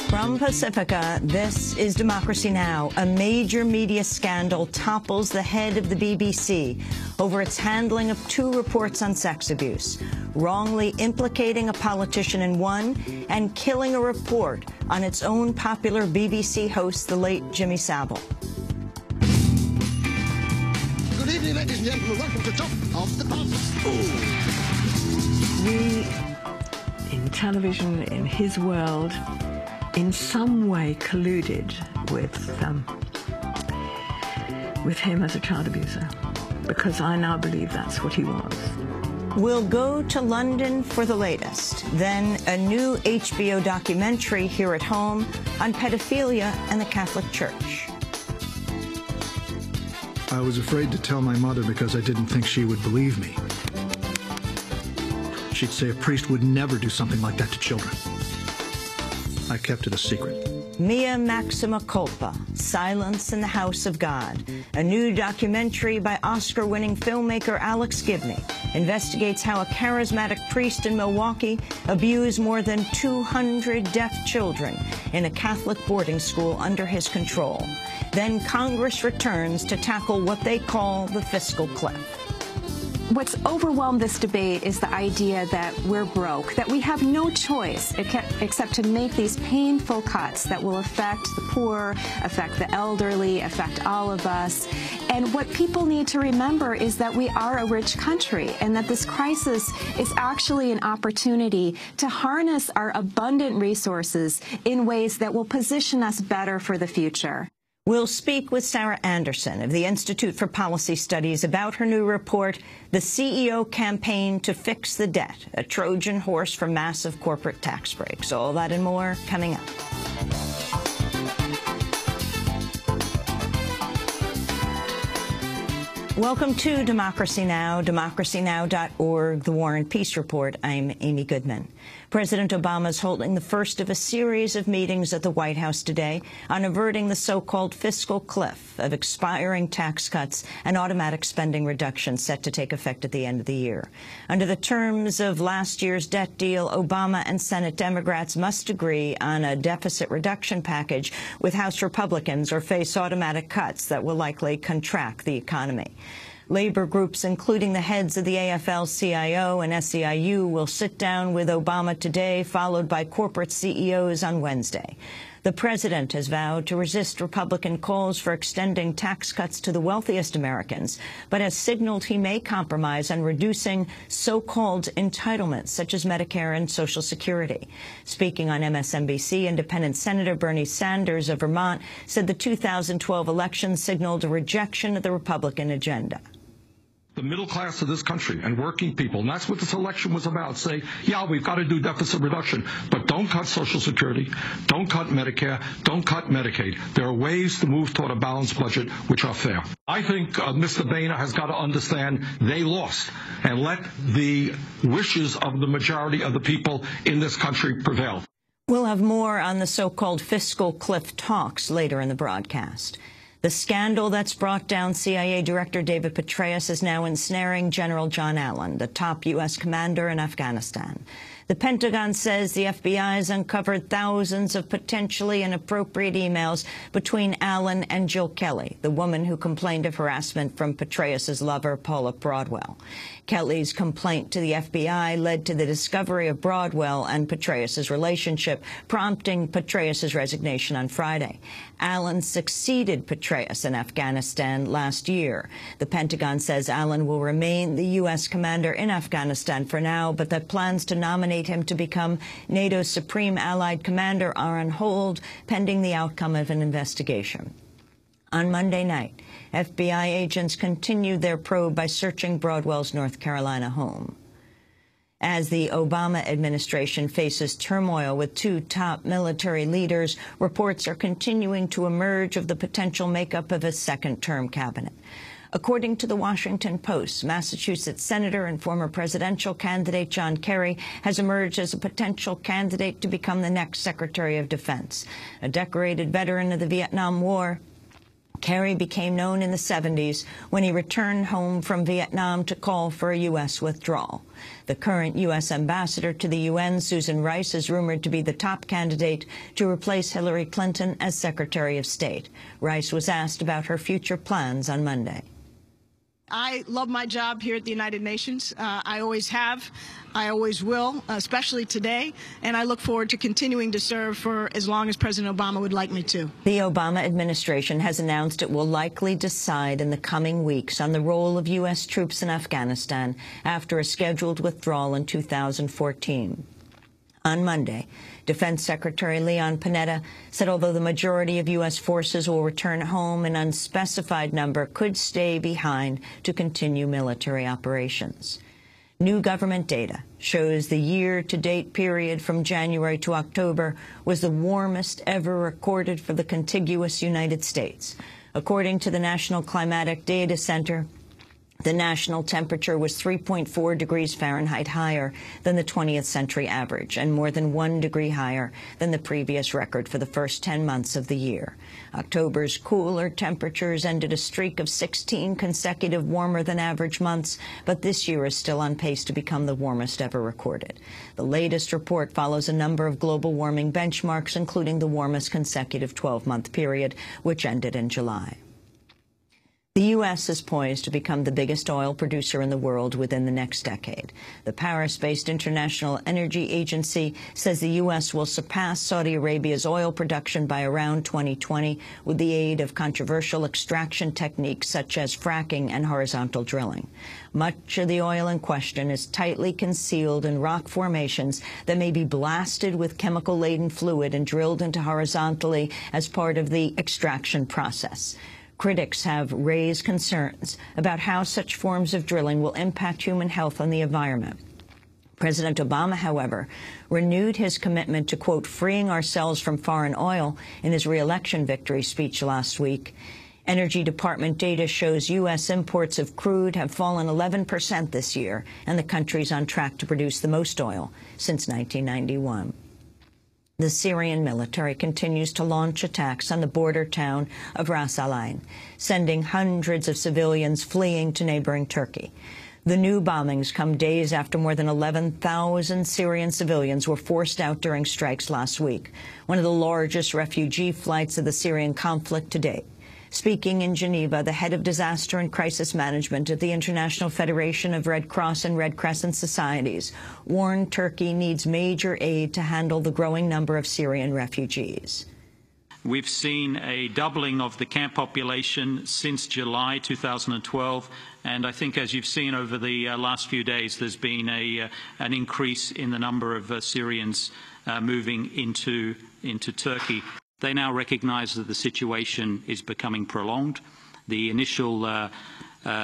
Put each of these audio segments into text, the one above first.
From Pacifica, this is Democracy Now! A major media scandal topples the head of the BBC over its handling of two reports on sex abuse, wrongly implicating a politician in one and killing a report on its own popular BBC host, the late Jimmy Savile. Good evening, ladies and gentlemen. Welcome to Top of the Pops. We, in television, in his world, in some way colluded with him as a child abuser, because I now believe that's what he was. We'll go to London for the latest, then a new HBO documentary here at home on pedophilia and the Catholic Church. I was afraid to tell my mother because I didn't think she would believe me. She'd say a priest would never do something like that to children. I kept it a secret. Mea Maxima Culpa, Silence in the House of God, a new documentary by Oscar-winning filmmaker Alex Gibney, investigates how a charismatic priest in Milwaukee abused more than 200 deaf children in a Catholic boarding school under his control. Then Congress returns to tackle what they call the fiscal cliff. What's overwhelmed this debate is the idea that we're broke, that we have no choice except to make these painful cuts that will affect the poor, affect the elderly, affect all of us. And what people need to remember is that we are a rich country and that this crisis is actually an opportunity to harness our abundant resources in ways that will position us better for the future. We'll speak with Sarah Anderson of the Institute for Policy Studies about her new report, The CEO Campaign to Fix the Debt, a Trojan horse for massive corporate tax breaks. All that and more coming up. Welcome to Democracy Now!, democracynow.org, The War and Peace Report. I'm Amy Goodman. President Obama is holding the first of a series of meetings at the White House today on averting the so-called fiscal cliff of expiring tax cuts and automatic spending reductions set to take effect at the end of the year. Under the terms of last year's debt deal, Obama and Senate Democrats must agree on a deficit reduction package with House Republicans or face automatic cuts that will likely contract the economy. Labor groups, including the heads of the AFL-CIO and SEIU, will sit down with Obama today, followed by corporate CEOs on Wednesday. The president has vowed to resist Republican calls for extending tax cuts to the wealthiest Americans, but has signaled he may compromise on reducing so-called entitlements such as Medicare and Social Security. Speaking on MSNBC, Independent Senator Bernie Sanders of Vermont said the 2012 election signaled a rejection of the Republican agenda. The middle class of this country and working people, and that's what this election was about, say, yeah, we've got to do deficit reduction, but don't cut Social Security, don't cut Medicare, don't cut Medicaid. There are ways to move toward a balanced budget which are fair. I think Mr. Boehner has got to understand they lost and let the wishes of the majority of the people in this country prevail. We'll have more on the so-called fiscal cliff talks later in the broadcast. The scandal that's brought down CIA Director David Petraeus is now ensnaring General John Allen, the top U.S. commander in Afghanistan. The Pentagon says the FBI has uncovered thousands of potentially inappropriate emails between Allen and Jill Kelly, the woman who complained of harassment from Petraeus's lover, Paula Broadwell. Kelly's complaint to the FBI led to the discovery of Broadwell and Petraeus's relationship, prompting Petraeus's resignation on Friday. Allen succeeded Petraeus in Afghanistan last year. The Pentagon says Allen will remain the U.S. commander in Afghanistan for now, but that plans to nominate him to become NATO's Supreme Allied Commander are on hold pending the outcome of an investigation. On Monday night, FBI agents continued their probe by searching Broadwell's North Carolina home. As the Obama administration faces turmoil with two top military leaders, reports are continuing to emerge of the potential makeup of a second-term cabinet. According to the Washington Post, Massachusetts Senator and former presidential candidate John Kerry has emerged as a potential candidate to become the next Secretary of Defense. A decorated veteran of the Vietnam War, Kerry became known in the 70s when he returned home from Vietnam to call for a U.S. withdrawal. The current U.S. ambassador to the UN, Susan Rice, is rumored to be the top candidate to replace Hillary Clinton as Secretary of State. Rice was asked about her future plans on Monday. I love my job here at the United Nations. I always have. I always will, especially today. And I look forward to continuing to serve for as long as President Obama would like me to. The Obama administration has announced it will likely decide in the coming weeks on the role of U.S. troops in Afghanistan after a scheduled withdrawal in 2014. On Monday, Defense Secretary Leon Panetta said although the majority of U.S. forces will return home, an unspecified number could stay behind to continue military operations. New government data shows the year-to-date period from January to October was the warmest ever recorded for the contiguous United States. According to the National Climatic Data Center, the national temperature was 3.4 degrees Fahrenheit higher than the 20th century average and more than 1 degree higher than the previous record for the first 10 months of the year. October's cooler temperatures ended a streak of 16 consecutive warmer-than-average months, but this year is still on pace to become the warmest ever recorded. The latest report follows a number of global warming benchmarks, including the warmest consecutive 12-month period, which ended in July. The U.S. is poised to become the biggest oil producer in the world within the next decade. The Paris-based International Energy Agency says the U.S. will surpass Saudi Arabia's oil production by around 2020 with the aid of controversial extraction techniques such as fracking and horizontal drilling. Much of the oil in question is tightly concealed in rock formations that may be blasted with chemical-laden fluid and drilled into horizontally as part of the extraction process. Critics have raised concerns about how such forms of drilling will impact human health and the environment. President Obama, however, renewed his commitment to, quote, freeing ourselves from foreign oil in his re-election victory speech last week. Energy Department data shows U.S. imports of crude have fallen 11% this year, and the country's on track to produce the most oil since 1991. The Syrian military continues to launch attacks on the border town of Ras Al Ain, sending hundreds of civilians fleeing to neighboring Turkey. The new bombings come days after more than 11,000 Syrian civilians were forced out during strikes last week, one of the largest refugee flights of the Syrian conflict to date. Speaking in Geneva, the head of disaster and crisis management at the International Federation of Red Cross and Red Crescent Societies warned Turkey needs major aid to handle the growing number of Syrian refugees. We've seen a doubling of the camp population since July 2012, and I think, as you've seen over the last few days, there's been an increase in the number of Syrians moving into Turkey. They now recognize that the situation is becoming prolonged. The initial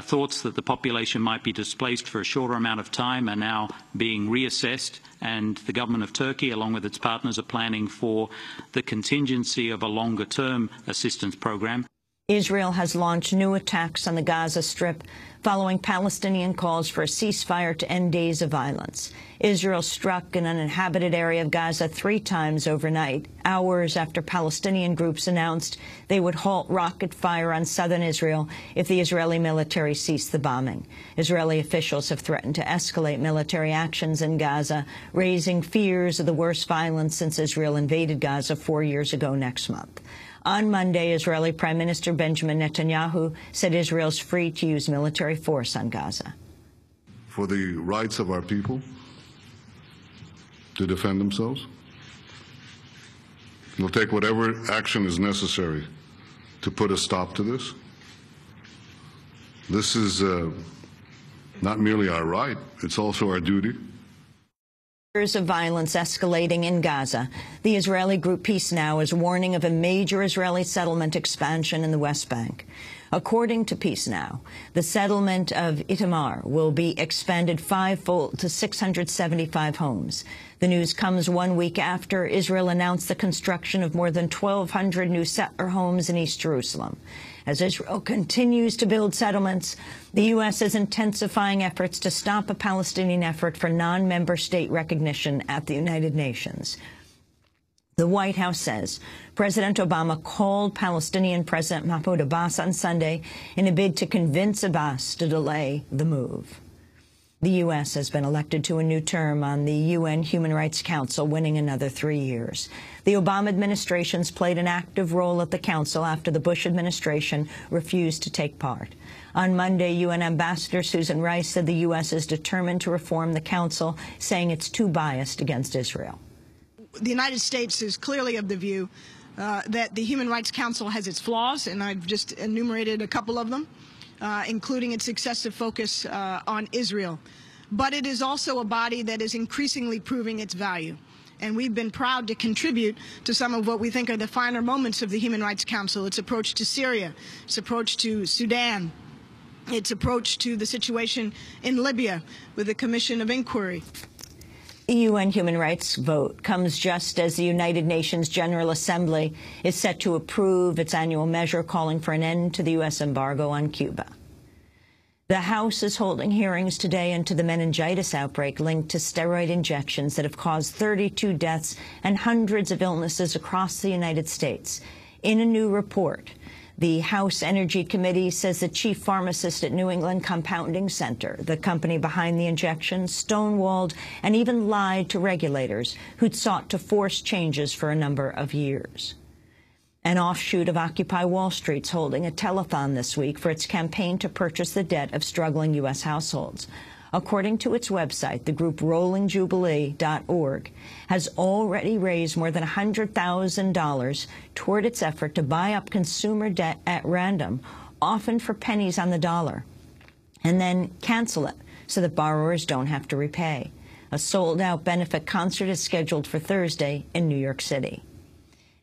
thoughts that the population might be displaced for a shorter amount of time are now being reassessed, and the government of Turkey, along with its partners, are planning for the contingency of a longer-term assistance program. Israel has launched new attacks on the Gaza Strip following Palestinian calls for a ceasefire to end days of violence. Israel struck an uninhabited area of Gaza 3 times overnight, hours after Palestinian groups announced they would halt rocket fire on southern Israel if the Israeli military ceased the bombing. Israeli officials have threatened to escalate military actions in Gaza, raising fears of the worst violence since Israel invaded Gaza 4 years ago next month. On Monday, Israeli Prime Minister Benjamin Netanyahu said Israel is free to use military force on Gaza. For the rights of our people to defend themselves, we'll take whatever action is necessary to put a stop to this. This is not merely our right, it's also our duty. Years of violence escalating in Gaza, the Israeli group Peace Now is warning of a major Israeli settlement expansion in the West Bank. According to Peace Now, the settlement of Itamar will be expanded 5-fold to 675 homes. The news comes 1 week after Israel announced the construction of more than 1,200 new settler homes in East Jerusalem. As Israel continues to build settlements, the U.S. is intensifying efforts to stop a Palestinian effort for non-member state recognition at the United Nations. The The White House says President Obama called Palestinian President Mahmoud Abbas on Sunday in a bid to convince Abbas to delay the move. The U.S. has been elected to a new term on the UN Human Rights Council, winning another 3 years. The Obama administration's played an active role at the council after the Bush administration refused to take part. On Monday, UN Ambassador Susan Rice said the U.S. is determined to reform the council, saying it's too biased against Israel. The United States is clearly of the view that the Human Rights Council has its flaws, and I've just enumerated a couple of them, including its excessive focus on Israel. But it is also a body that is increasingly proving its value. And we've been proud to contribute to some of what we think are the finer moments of the Human Rights Council, its approach to Syria, its approach to Sudan, its approach to the situation in Libya with the Commission of Inquiry. The UN human rights vote comes just as the United Nations General Assembly is set to approve its annual measure calling for an end to the U.S. embargo on Cuba. The House is holding hearings today into the meningitis outbreak linked to steroid injections that have caused 32 deaths and hundreds of illnesses across the United States. In a new report, the House Energy Committee says the chief pharmacist at New England Compounding Center, the company behind the injections, stonewalled and even lied to regulators who'd sought to force changes for a number of years. An offshoot of Occupy Wall Street's holding a telethon this week for its campaign to purchase the debt of struggling U.S. households. According to its website, the group RollingJubilee.org has already raised more than $100,000 toward its effort to buy up consumer debt at random, often for pennies on the dollar, and then cancel it so that borrowers don't have to repay. A sold-out benefit concert is scheduled for Thursday in New York City.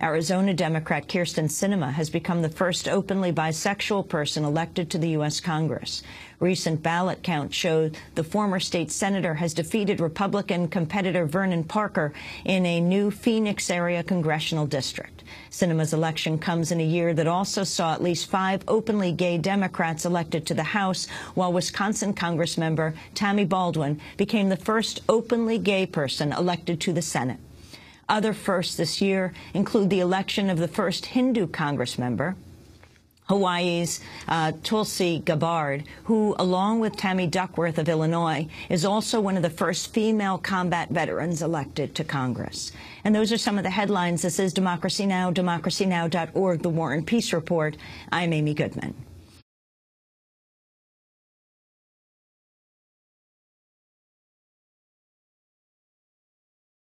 Arizona Democrat Kyrsten Sinema has become the first openly bisexual person elected to the U.S. Congress. Recent ballot counts showed the former state senator has defeated Republican competitor Vernon Parker in a new Phoenix area congressional district. Sinema's election comes in a year that also saw at least 5 openly gay Democrats elected to the House, while Wisconsin Congressmember Tammy Baldwin became the first openly gay person elected to the Senate. Other firsts this year include the election of the first Hindu Congress member, Hawaii's Tulsi Gabbard, who, along with Tammy Duckworth of Illinois, is also one of the first female combat veterans elected to Congress. And those are some of the headlines. This is Democracy Now!, democracynow.org, The War and Peace Report. I'm Amy Goodman.